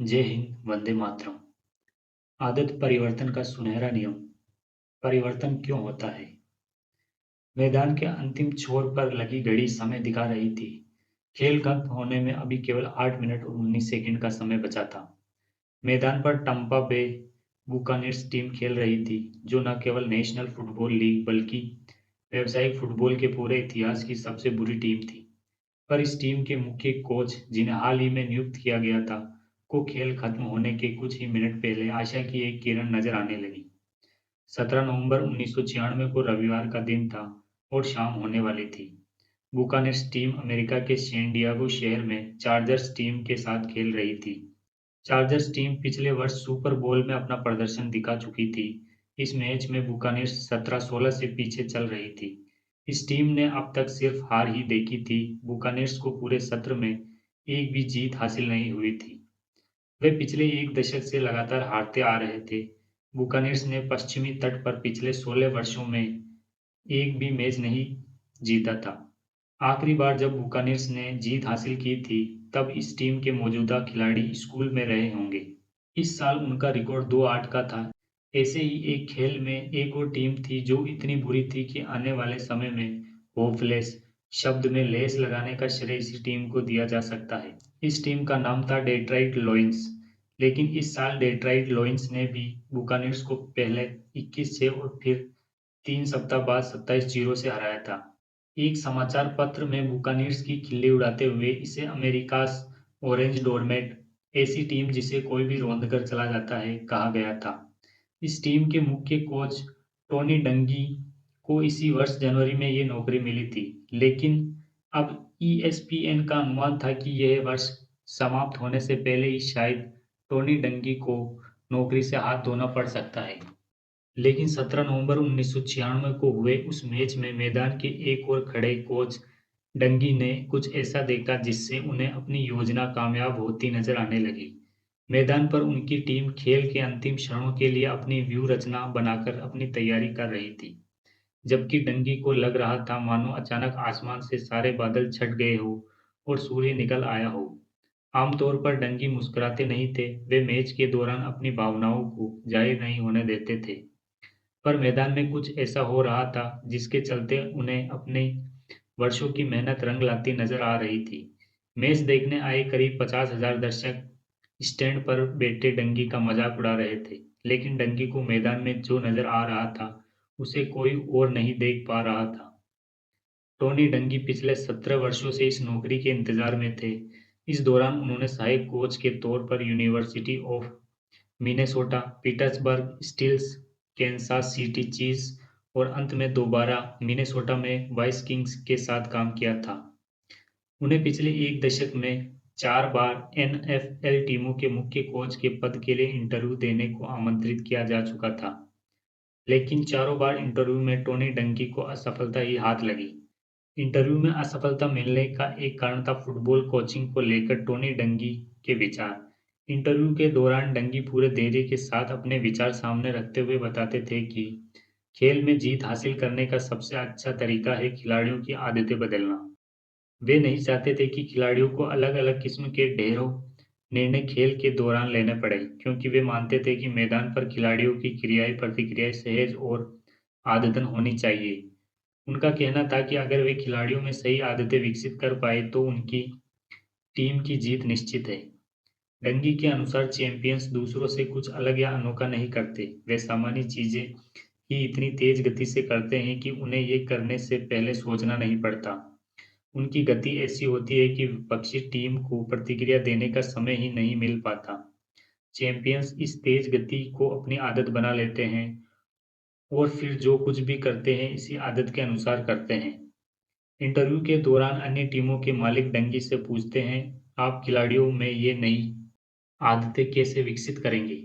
जय हिंद, वंदे मातरम। आदत परिवर्तन का सुनहरा नियम। परिवर्तन क्यों होता है? मैदान के अंतिम छोर पर लगी घड़ी समय दिखा रही थी। खेल खत्म होने में अभी केवल 8 मिनट और 19 सेकंड का समय बचा था। मैदान पर टम्पा बे बुकानेर्स टीम खेल रही थी, जो न केवल नेशनल फुटबॉल लीग बल्कि व्यावसायिक फुटबॉल के पूरे इतिहास की सबसे बुरी टीम थी। पर इस टीम के मुख्य कोच, जिन्हें हाल ही में नियुक्त किया गया था, को खेल खत्म होने के कुछ ही मिनट पहले आशा की एक किरण नजर आने लगी। 17 नवंबर 1996 को रविवार का दिन था और शाम होने वाली थी। बुकानेर्स टीम अमेरिका के सैन डिएगो शहर में चार्जर्स टीम के साथ खेल रही थी। चार्जर्स टीम पिछले वर्ष सुपर बोल में अपना प्रदर्शन दिखा चुकी थी। इस मैच में बुकानेर्स 17-16 से पीछे चल रही थी। इस टीम ने अब तक सिर्फ हार ही देखी थी। बुकानेर्स को पूरे सत्र में एक भी जीत हासिल नहीं हुई थी। वे पिछले एक दशक से लगातार हारते आ रहे थे। बुकानेर्स ने पश्चिमी तट पर पिछले 16 वर्षों में एक भी मैच नहीं जीता था। आखिरी बार जब बुकानेर्स ने जीत हासिल की थी, तब इस टीम के मौजूदा खिलाड़ी स्कूल में रहे होंगे। इस साल उनका रिकॉर्ड 2-8 का था। ऐसे ही एक खेल में एक और टीम थी जो इतनी बुरी थी कि आने वाले समय में होपलेस शब्द में लेस लगाने का श्रेय इसी टीम को दिया जा सकता है। इस टीम का नाम था डेट्रॉइट लायंस। लेकिन इस साल डेट्रॉइट लायंस ने भी बुकानेर्स को पहले 21-6 और फिर 3 सप्ताह बाद 27-0 से हराया था। एक समाचार पत्र में बुकानेर्स की खिल्ली उड़ाते हुए इसे अमेरिकास ऑरेंज डोरमेट, ऐसी टीम जिसे कोई भी रौंद कर चला जाता है, कहा गया था। इस टीम के मुख्य कोच टोनी डंगी को इसी वर्ष जनवरी में ये नौकरी मिली थी, लेकिन अब ईएसपीएन का अनुमान था कि यह वर्ष समाप्त होने से पहले ही शायद टोनी डंगी को नौकरी से हाथ धोना पड़ सकता है। लेकिन 17 नवंबर 1996 को हुए उस मैच में मैदान के एक ओर खड़े कोच डंगी ने कुछ ऐसा देखा जिससे उन्हें अपनी योजना कामयाब होती नजर आने लगी। मैदान पर उनकी टीम खेल के अंतिम क्षणों के लिए अपनी व्यूह रचना बनाकर अपनी तैयारी कर रही थी, जबकि डंगी को लग रहा था मानो अचानक आसमान से सारे बादल छट गए हो और सूर्य निकल आया हो। आमतौर पर डंगी मुस्कुराते नहीं थे, वे मैच के दौरान अपनी भावनाओं को जाहिर नहीं होने देते थे। पर मैदान में कुछ ऐसा हो रहा था जिसके चलते उन्हें अपने वर्षों की मेहनत रंग लाती नजर आ रही थी। मैच देखने आए करीब 50,000 दर्शक स्टैंड पर बैठे डंगी का मजाक उड़ा रहे थे, लेकिन डंगी को मैदान में जो नजर आ रहा था, उसे कोई और नहीं देख पा रहा था। टोनी डंगी पिछले 17 वर्षों से इस नौकरी के इंतजार में थे। इस दौरान उन्होंने सहायक कोच के तौर पर university of Minnesota, Pittsburgh Steelers, Kansas City Chiefs और अंत में दोबारा मिनेसोटा में वाइकिंग्स के साथ काम किया था। उन्हें पिछले एक दशक में 4 बार एनएफएल टीमों के मुख्य कोच के पद के लिए इंटरव्यू देने को आमंत्रित किया जा चुका था, लेकिन चारों बार इंटरव्यू में टोनी डंकी को असफलता ही हाथ लगी। इंटरव्यू में असफलता मिलने का एक कारण था फुटबॉल कोचिंग को लेकर टोनी डंगी के विचार। इंटरव्यू के दौरान डंगी पूरे धैर्य के साथ अपने विचार सामने रखते हुए बताते थे कि खेल में जीत हासिल करने का सबसे अच्छा तरीका है खिलाड़ियों की आदतें बदलना। वे नहीं चाहते थे कि खिलाड़ियों को अलग-अलग किस्म के ढेरों निर्णय खेल के दौरान लेने पड़े, क्योंकि वे मानते थे कि मैदान पर खिलाड़ियों की क्रियाएं-प्रतिक्रियाएं सहज और आदतन होनी चाहिए। उनका कहना था कि अगर वे खिलाड़ियों में सही आदतें विकसित कर पाए तो उनकी टीम की जीत निश्चित है। डंगी के अनुसार चैंपियंस दूसरों से कुछ अलग या अनोखा नहीं करते, वे सामान्य चीजें ही इतनी तेज गति से करते हैं कि उन्हें ये करने से पहले सोचना नहीं पड़ता। उनकी गति ऐसी होती है कि विपक्षी टीम को प्रतिक्रिया देने का समय ही नहीं मिल पाता। चैंपियंस इस तेज गति को अपनी आदत बना लेते हैं और फिर जो कुछ भी करते हैं इसी आदत के अनुसार करते हैं। इंटरव्यू के दौरान अन्य टीमों के मालिक डंगी से पूछते हैं, आप खिलाड़ियों में ये नई आदतें कैसे विकसित करेंगे?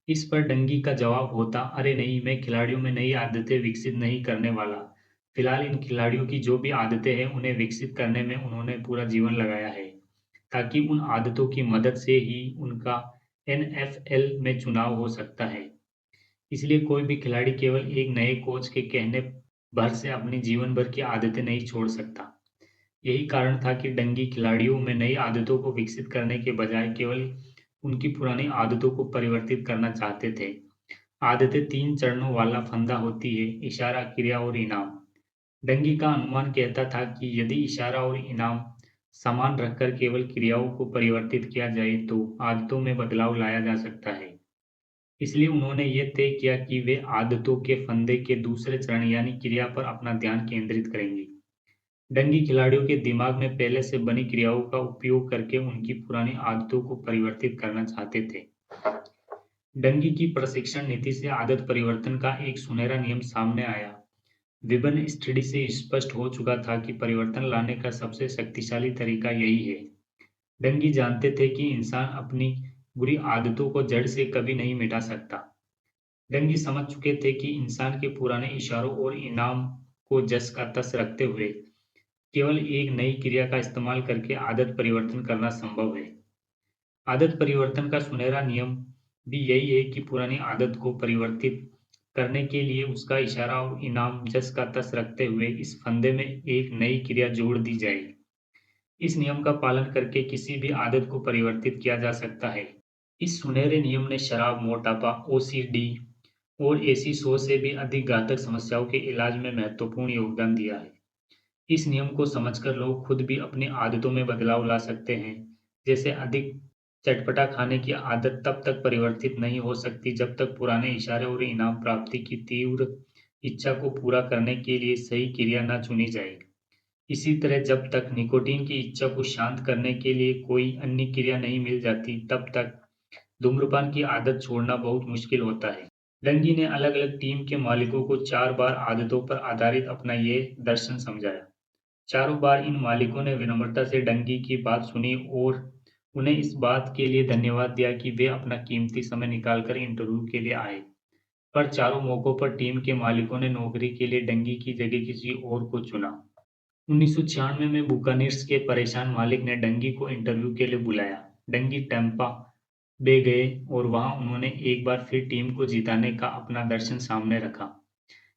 इस पर डंगी का जवाब होता, अरे नहीं, मैं खिलाड़ियों में नई आदतें विकसित नहीं करने वाला। फिलहाल इन खिलाड़ियों की जो भी आदतें हैं उन्हें विकसित करने में उन्होंने पूरा जीवन लगाया है, ताकि उन आदतों की मदद से ही उनका एनएफएल में चुनाव हो सकता है। इसलिए कोई भी खिलाड़ी केवल एक नए कोच के कहने भर से अपनी जीवन भर की आदतें नहीं छोड़ सकता। यही कारण था कि डंगी खिलाड़ियों में नई आदतों को विकसित करने के बजाय केवल उनकी पुरानी आदतों को परिवर्तित करना चाहते थे। आदतें 3 चरणों वाला फंदा होती है: इशारा, क्रिया और इनाम। डंगी का अनुमान कहता था कि यदि इशारा और इनाम समान रखकर केवल क्रियाओं को परिवर्तित किया जाए तो आदतों में बदलाव लाया जा सकता है। इसलिए उन्होंने ये तय किया कि वे आदतों के फंदे के दूसरे चरण यानी क्रिया पर अपना ध्यान केंद्रित करेंगे। डंगी खिलाड़ियों के दिमाग में पहले से बनी क्रियाओं का उपयोग करके उनकी पुरानी आदतों को परिवर्तित करना चाहते थे। डंगी की प्रशिक्षण नीति से आदत परिवर्तन का एक सुनहरा नियम सामने आया। विभिन्न स्टडी से स्पष्ट हो चुका था कि परिवर्तन लाने का सबसे शक्तिशाली तरीका यही है। डंगी जानते थे कि इंसान अपनी बुरी आदतों को जड़ से कभी नहीं मिटा सकता। डंगी समझ चुके थे कि इंसान के पुराने इशारों और इनाम को जस का तस रखते हुए केवल एक नई क्रिया का इस्तेमाल करके आदत परिवर्तन करना संभव है। आदत परिवर्तन का सुनहरा नियम भी यही है कि पुरानी आदत को परिवर्तित करने के लिए उसका इशारा और इनाम जस का तस रखते हुए इस फंदे में एक नई क्रिया जोड़ दी जाए। इस नियम का पालन करके किसी भी आदत को परिवर्तित किया जा सकता है। इस सुनहरे नियम ने शराब, मोटापा, ओसीडी और ऐसी 100 से भी अधिक घातक समस्याओं के इलाज में महत्वपूर्ण योगदान दिया है। इस नियम को समझकर लोग खुद भी अपनी आदतों में बदलाव ला सकते हैं। जैसे अधिक चटपटा खाने की आदत तब तक परिवर्तित नहीं हो सकती जब तक पुराने इशारे और इनाम प्राप्ति की तीव्र इच्छा को पूरा करने के लिए सही क्रिया न चुनी जाए। इसी तरह जब तक निकोटीन की इच्छा को शांत करने के लिए कोई अन्य क्रिया नहीं मिल जाती, तब तक धूम्रपान की आदत छोड़ना बहुत मुश्किल होता है। डंगी ने अलग-अलग टीम के मालिकों को 4 बार आदतों पर आधारित अपना ये दर्शन समझाया। चारों बार इन मालिकों ने विनम्रता से डंगी की बात सुनी और उन्हें इस बात के लिए धन्यवाद दिया कि वे अपना कीमती समय निकालकर इंटरव्यू के लिए आए। पर चारों मौकों पर टीम के मालिकों ने नौकरी के लिए डंगी की जगह किसी और को चुना। 1996 में बुकानीर्स के परेशान मालिक ने डंगी को इंटरव्यू के लिए बुलाया। डंगी टैंपा बे गए और वहां उन्होंने एक बार फिर टीम को जिताने का अपना दर्शन सामने रखा।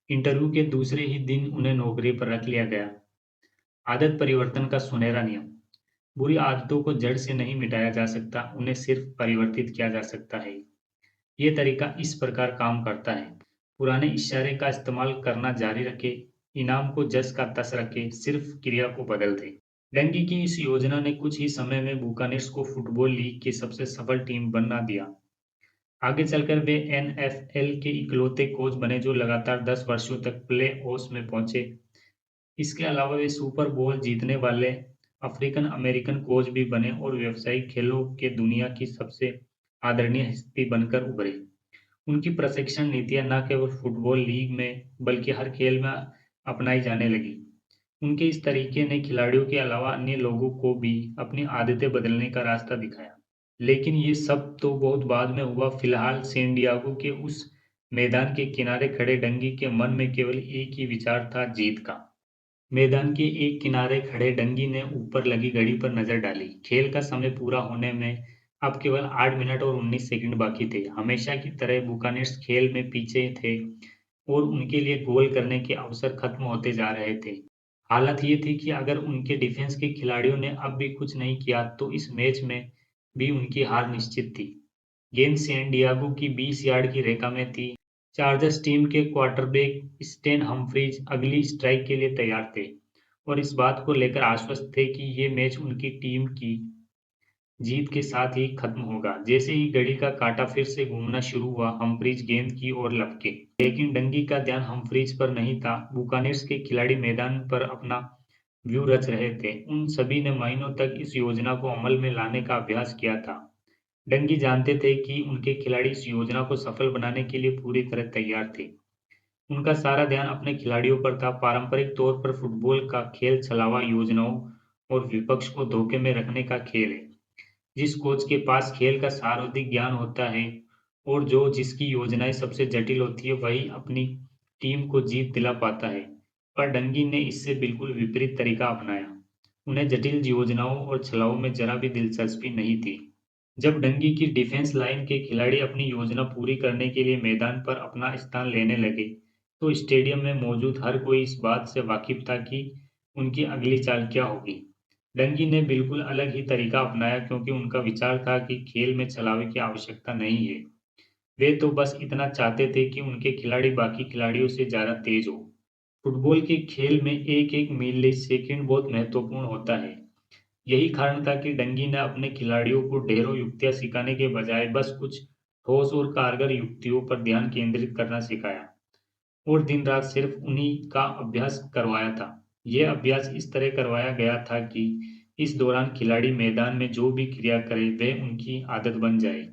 इंटरव्यू के दूसरे ही दिन उन्हें नौकरी पर रख लिया गया। आदत परिवर्तन का सुनहरा नियम: बुरी आदतों को जड़ से नहीं मिटाया जा सकता, उन्हें सिर्फ परिवर्तित किया जा सकता है। ये तरीका इस प्रकार काम करता है: पुराने इशारे का इस्तेमाल करना जारी रखें, इनाम को जस का तस रखें, सिर्फ क्रिया को बदल दें। डंगी की इस योजना ने कुछ ही समय में बुकानेर्स को फुटबॉल लीग की सबसे सफल टीम बना दिया। आगे चलकर वे एनएफएल के इकलौते कोच बने जो लगातार 10 वर्षों तक प्ले ऑफ्स में पहुंचे। इसके अलावा वे सुपर बोल जीतने वाले अफ्रीकन अमेरिकन कोच भी बने और व्यावसायिक खेलों के दुनिया की सबसे आदरणीय हस्ती बनकर उभरे। उनकी प्रशिक्षण नीतियां न केवल फुटबॉल लीग में बल्कि हर खेल में अपनाई जाने लगी। उनके इस तरीके ने खिलाड़ियों के अलावा अन्य लोगों को भी अपनी आदतें बदलने का रास्ता दिखाया। लेकिन ये सब तो बहुत बाद में हुआ। फिलहाल सैन डियागो के उस मैदान के किनारे खड़े डंगी के मन में केवल एक ही विचार था: जीत का। मैदान के एक किनारे खड़े डंगी ने ऊपर लगी घड़ी पर नजर डाली। खेल का समय पूरा होने में अब केवल 8 मिनट और 19 सेकंड बाकी थे। हमेशा की तरह बुकानेर्स खेल में पीछे थे और उनके लिए गोल करने के अवसर खत्म होते जा रहे थे। हालत ये थी कि अगर उनके डिफेंस के खिलाड़ियों ने अब भी कुछ नहीं किया तो इस मैच में भी उनकी हार निश्चित थी। गेंद सैन डियागो की 20 यार्ड की रेखा में थी। चार्जर्स टीम के क्वार्टरबैक स्टेन हम्फ्रीज अगली स्ट्राइक के लिए तैयार थे और इस बात को लेकर आश्वस्त थे कि ये मैच उनकी टीम की जीत के साथ ही खत्म होगा। जैसे ही घड़ी का कांटा फिर से घूमना शुरू हुआ, हम्फ्रीज गेंद की ओर लपके। लेकिन डंगी का ध्यान हम्फ्रीज पर नहीं था। बुकानेर्स के खिलाड़ी मैदान पर अपना व्यू रच रहे थे। उन सभी ने महीनों तक इस योजना को अमल में लाने का अभ्यास किया था। डंगी जानते थे कि उनके खिलाड़ी इस योजना को सफल बनाने के लिए पूरी तरह तैयार थे। उनका सारा ध्यान अपने खिलाड़ियों पर था। पारंपरिक तौर पर फुटबॉल का खेल छलावा योजनाओं और विपक्ष को धोखे में रखने का खेल है। जिस कोच के पास खेल का सर्वाधिक ज्ञान होता है और जो जिसकी योजनाएं सबसे जटिल होती है, वही अपनी टीम को जीत दिला पाता है। पर डंगी ने इससे बिल्कुल विपरीत तरीका अपनाया। उन्हें जटिल योजनाओं और छलाओं में जरा भी दिलचस्पी नहीं थी। जब डंगी की डिफेंस लाइन के खिलाड़ी अपनी योजना पूरी करने के लिए मैदान पर अपना स्थान लेने लगे, तो स्टेडियम में मौजूद हर कोई इस बात से वाकिफ था कि उनकी अगली चाल क्या होगी। डंगी ने बिल्कुल अलग ही तरीका अपनाया क्योंकि उनका विचार था कि खेल में छलावे की आवश्यकता नहीं है। वे तो बस इतना चाहते थे कि उनके खिलाड़ी बाकी खिलाड़ियों से ज़्यादा तेज हो। फुटबॉल के खेल में एक-एक मिली सेकंड बहुत महत्वपूर्ण होता है। यही कारण था कि डंगी ने अपने खिलाड़ियों को ढेरों युक्तियाँ सिखाने के बजाय बस कुछ ठोस और कारगर युक्तियों पर ध्यान केंद्रित करना सिखाया और दिन-रात सिर्फ उन्हीं का अभ्यास करवाया था। यह अभ्यास इस तरह करवाया गया था कि इस दौरान खिलाड़ी मैदान में जो भी क्रिया करे, वह उनकी आदत बन जाए।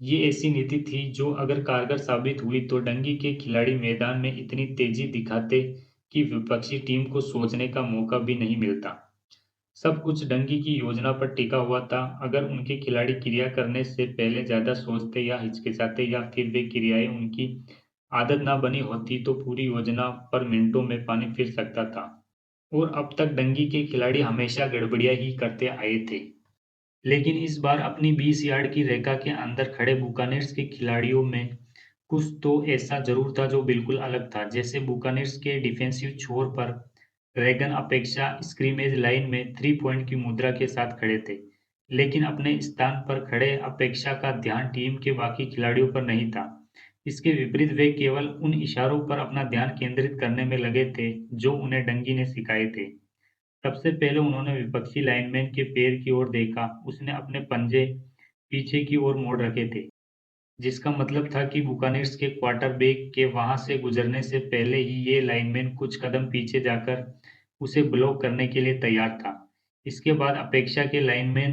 ये ऐसी नीति थी जो अगर कारगर साबित हुई तो डंगी के खिलाड़ी मैदान में इतनी तेजी दिखाते कि विपक्षी टीम को सोचने का मौका भी नहीं मिलता। सब कुछ डंगी की योजना पर टिका हुआ था। अगर उनके खिलाड़ी क्रिया करने से पहले ज़्यादा सोचते या हिचकिचाते या फिर वे क्रियाएं उनकी आदत ना बनी होती तो पूरी योजना पर मिनटों में पानी फिर सकता था। और अब तक डंगी के खिलाड़ी हमेशा गड़बड़ियां ही करते आए थे। लेकिन इस बार अपनी 20 यार्ड की रेखा के अंदर खड़े बुकानेर्स के खिलाड़ियों में कुछ तो ऐसा ज़रूर था जो बिल्कुल अलग था। जैसे बुकानेर्स के डिफेंसिव छोर पर रेगन अपेक्षा स्क्रीमेज लाइन में 3 पॉइंट की मुद्रा के साथ खड़े थे। लेकिन अपने स्थान पर खड़े अपेक्षा का ध्यान टीम के बाकी खिलाड़ियों पर नहीं था। इसके विपरीत वे केवल उन इशारों पर अपना ध्यान केंद्रित करने में लगे थे, जो उन्हें डंगी ने सिखाए थे। सबसे पहले उन्होंने विपक्षी लाइनमैन के पैर की ओर देखा। उसने अपने पंजे पीछे की ओर मोड़ रखे थे, जिसका मतलब था कि बुकानेर्स के क्वार्टरबैक के वहां से गुजरने से पहले ही ये लाइनमैन कुछ कदम पीछे जाकर उसे ब्लॉक करने के लिए तैयार था। इसके बाद अपेक्षा के लाइनमैन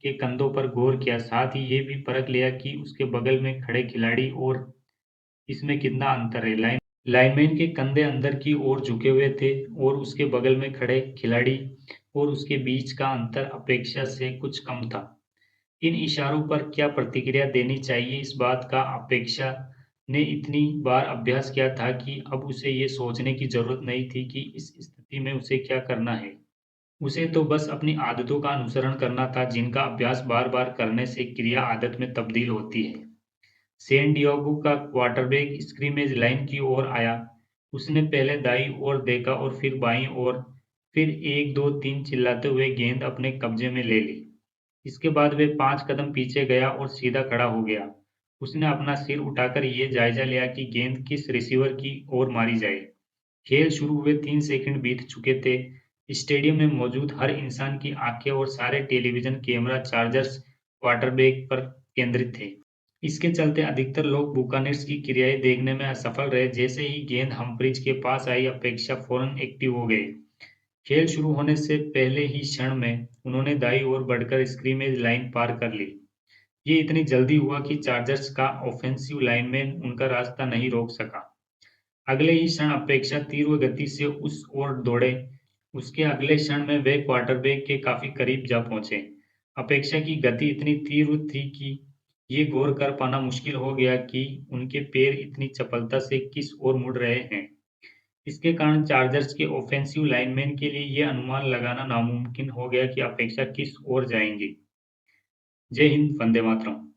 के कंधों पर गौर किया, साथ ही ये भी परख लिया कि उसके बगल में खड़े खिलाड़ी और इसमें कितना अंतर है। लाइनमैन के कंधे अंदर की ओर झुके हुए थे और उसके बगल में खड़े खिलाड़ी और उसके बीच का अंतर अपेक्षा से कुछ कम था। इन इशारों पर क्या प्रतिक्रिया देनी चाहिए, इस बात का अपेक्षा ने इतनी बार अभ्यास किया था कि अब उसे ये सोचने की ज़रूरत नहीं थी कि इस स्थिति में उसे क्या करना है। उसे तो बस अपनी आदतों का अनुसरण करना था, जिनका अभ्यास बार-बार करने से क्रिया आदत में तब्दील होती है। सैन डिएगो का क्वार्टरबैक स्क्रीमेज लाइन की ओर आया। उसने पहले दाईं ओर देखा और फिर बाईं ओर, फिर 1, 2, 3 चिल्लाते हुए गेंद अपने कब्जे में ले ली। इसके बाद वे 5 कदम पीछे गया और सीधा खड़ा हो गया। उसने अपना सिर उठाकर ये जायज़ा लिया कि गेंद किस रिसीवर की ओर मारी जाए। खेल शुरू हुए 3 सेकंड बीत चुके थे। स्टेडियम में मौजूद हर इंसान की आंखें और सारे टेलीविज़न कैमरा चार्जर्स क्वार्टरबैक पर केंद्रित थे। इसके चलते अधिकतर लोग बुकानेर्स की क्रियाएं देखने में असफल रहे। जैसे ही गेंद हम्फ्रीज के पास आई, अपेक्षा फौरन एक्टिव हो गए। खेल शुरू होने से पहले ही क्षण में उन्होंने दाईं ओर बढ़कर स्क्रीमेज लाइन पार कर ली। ये इतनी जल्दी हुआ कि चार्जर्स का ऑफेंसिव लाइनमैन उनका रास्ता नहीं रोक सका। अगले ही क्षण अपेक्षा तीव्र गति से उस ओर दौड़े। उसके अगले क्षण में वे क्वार्टरबैक के काफी करीब जा पहुंचे। अपेक्षा की गति इतनी तीव्र थी कि ये गौर कर पाना मुश्किल हो गया कि उनके पैर इतनी चपलता से किस ओर मुड़ रहे हैं। इसके कारण चार्जर्स के ऑफेंसिव लाइनमैन के लिए ये अनुमान लगाना नामुमकिन हो गया कि अपेक्षा किस ओर जाएंगे। जय हिंद, वंदे मातरम।